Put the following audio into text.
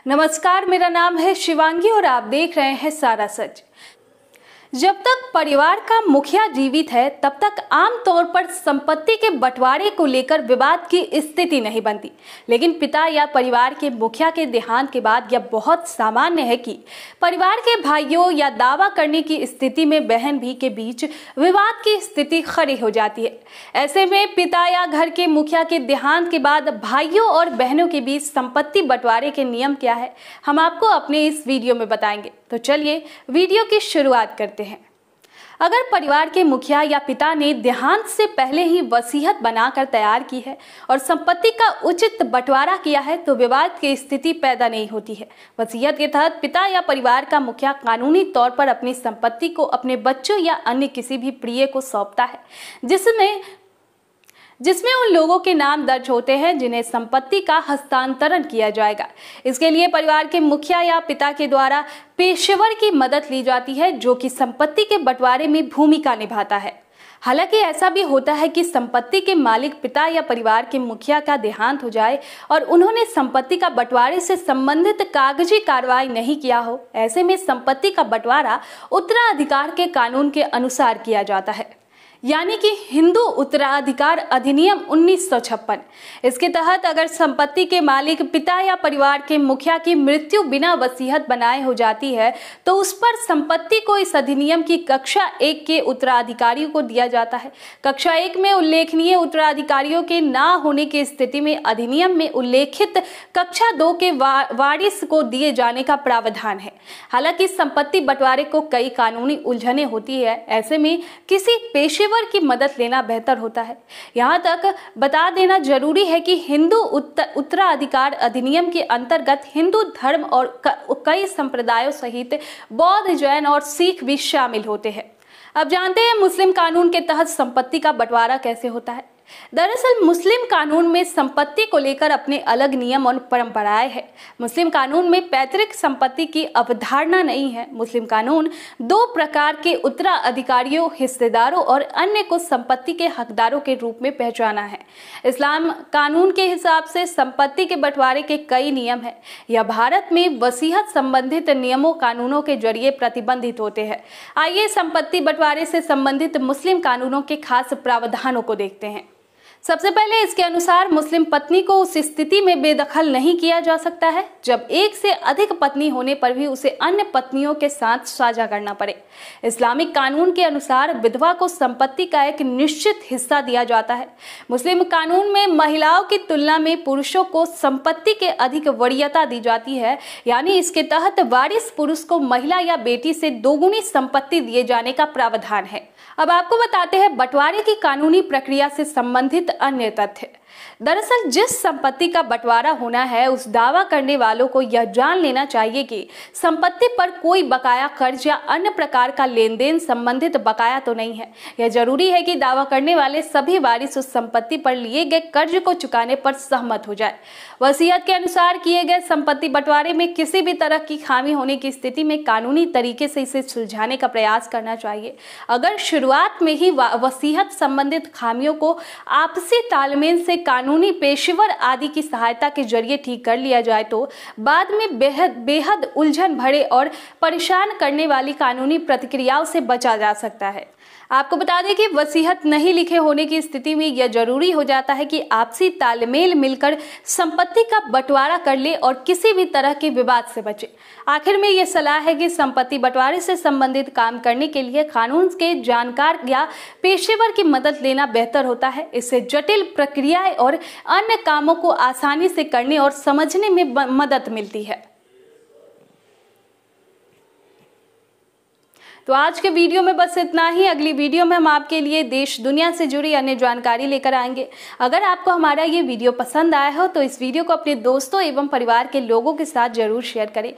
नमस्कार, मेरा नाम है शिवांगी और आप देख रहे हैं सारा सच। जब तक परिवार का मुखिया जीवित है तब तक आमतौर पर संपत्ति के बंटवारे को लेकर विवाद की स्थिति नहीं बनती, लेकिन पिता या परिवार के मुखिया के देहांत के बाद यह बहुत सामान्य है कि परिवार के भाइयों या दावा करने की स्थिति में बहन भी के बीच विवाद की स्थिति खड़ी हो जाती है। ऐसे में पिता या घर के मुखिया के देहांत के बाद भाइयों और बहनों के बीच संपत्ति बंटवारे के नियम क्या है, हम आपको अपने इस वीडियो में बताएंगे। तो चलिए वीडियो की शुरुआत करते हैं। अगर परिवार के मुखिया या पिता ने देहांत से पहले ही वसीयत बनाकर तैयार की है और संपत्ति का उचित बंटवारा किया है तो विवाद की स्थिति पैदा नहीं होती है। वसीयत के तहत पिता या परिवार का मुखिया कानूनी तौर पर अपनी संपत्ति को अपने बच्चों या अन्य किसी भी प्रिय को सौंपता है, जिसमें उन लोगों के नाम दर्ज होते हैं जिन्हें संपत्ति का हस्तांतरण किया जाएगा। इसके लिए परिवार के मुखिया या पिता के द्वारा पेशेवर की मदद ली जाती है जो कि संपत्ति के बंटवारे में भूमिका निभाता है। हालांकि ऐसा भी होता है कि संपत्ति के मालिक पिता या परिवार के मुखिया का देहांत हो जाए और उन्होंने संपत्ति का बंटवारे से संबंधित कागजी कार्रवाई नहीं किया हो। ऐसे में संपत्ति का बंटवारा उत्तराधिकार के कानून के अनुसार किया जाता है, यानी कि हिंदू उत्तराधिकार अधिनियम 1956। इसके तहत अगर संपत्ति के मालिक पिता या परिवार के मुखिया की मृत्यु बिना वसीयत बनाए हो जाती है तो उस पर संपत्ति को इस अधिनियम की कक्षा 1 के उत्तराधिकारियों को दिया जाता है। कक्षा 1 में उल्लेखनीय उत्तराधिकारियों के ना होने की स्थिति में अधिनियम में उल्लेखित कक्षा 2 के वारिस को दिए जाने का प्रावधान है। हालांकि संपत्ति बंटवारे को कई कानूनी उलझने होती है, ऐसे में किसी पेशेवर की मदद लेना बेहतर होता है। यहाँ तक बता देना जरूरी है कि हिंदू उत्तराधिकार अधिनियम के अंतर्गत हिंदू धर्म और कई संप्रदायों सहित बौद्ध, जैन और सिख भी शामिल होते हैं। अब जानते हैं मुस्लिम कानून के तहत संपत्ति का बंटवारा कैसे होता है। दरअसल मुस्लिम कानून में संपत्ति को लेकर अपने अलग नियम और परंपराएं हैं। मुस्लिम कानून में पैतृक संपत्ति की अवधारणा नहीं है। मुस्लिम कानून 2 प्रकार के उत्तराधिकारियों, हिस्सेदारों और अन्य को संपत्ति के हकदारों के रूप में पहचाना है। इस्लाम कानून के हिसाब से संपत्ति के बंटवारे के कई नियम हैं। यह भारत में वसीयत संबंधित नियमों कानूनों के जरिए प्रतिबंधित होते हैं। आइए संपत्ति बंटवारे से संबंधित मुस्लिम कानूनों के खास प्रावधानों को देखते हैं। सबसे पहले इसके अनुसार मुस्लिम पत्नी को उस स्थिति में बेदखल नहीं किया जा सकता है जब एक से अधिक पत्नी होने पर भी उसे अन्य पत्नियों के साथ साझा करना पड़े। इस्लामिक कानून के अनुसार विधवा को संपत्ति का एक निश्चित हिस्सा दिया जाता है। मुस्लिम कानून में महिलाओं की तुलना में पुरुषों को संपत्ति के अधिक वरीयता दी जाती है, यानी इसके तहत वारिस पुरुष को महिला या बेटी से दोगुनी संपत्ति दिए जाने का प्रावधान है। अब आपको बताते हैं बंटवारे की कानूनी प्रक्रिया से संबंधित अन्य तथ्य। दरअसल जिस संपत्ति का बंटवारा होना है उस दावा करने वालों को यह जान लेना चाहिए कि संपत्ति पर कोई बकाया कर्ज या अन्य प्रकार का लेन देन संबंधित बकाया तो नहीं है। यह जरूरी है कि दावा करने वाले सभी वारिस उस संपत्ति पर लिए गए कर्ज को चुकाने पर सहमत हो जाए। वसीयत के अनुसार किए गए संपत्ति बंटवारे में किसी भी तरह की खामी होने की स्थिति में कानूनी तरीके से इसे सुलझाने का प्रयास करना चाहिए। अगर शुरुआत में ही वसीयत संबंधित खामियों को आपसी तालमेल से कानूनी पेशेवर आदि की सहायता के जरिए ठीक कर लिया जाए तो बाद में बेहद उलझन भरे और परेशान करने वाली कानूनी प्रतिक्रियाओं से बचा जा सकता है। आपको बता दें कि वसीयत नहीं लिखे होने की स्थिति में यह जरूरी हो जाता है कि आपसी तालमेल मिलकर संपत्ति का बंटवारा कर ले और किसी भी तरह के विवाद से बचे। आखिर में यह सलाह है कि संपत्ति बंटवारे से संबंधित काम करने के लिए कानून के जानकार या पेशेवर की मदद लेना बेहतर होता है। इससे जटिल प्रक्रियाएं और अन्य कामों को आसानी से करने और समझने में मदद मिलती है। तो आज के वीडियो में बस इतना ही। अगली वीडियो में हम आपके लिए देश दुनिया से जुड़ी अन्य जानकारी लेकर आएंगे। अगर आपको हमारा ये वीडियो पसंद आया हो तो इस वीडियो को अपने दोस्तों एवं परिवार के लोगों के साथ जरूर शेयर करें।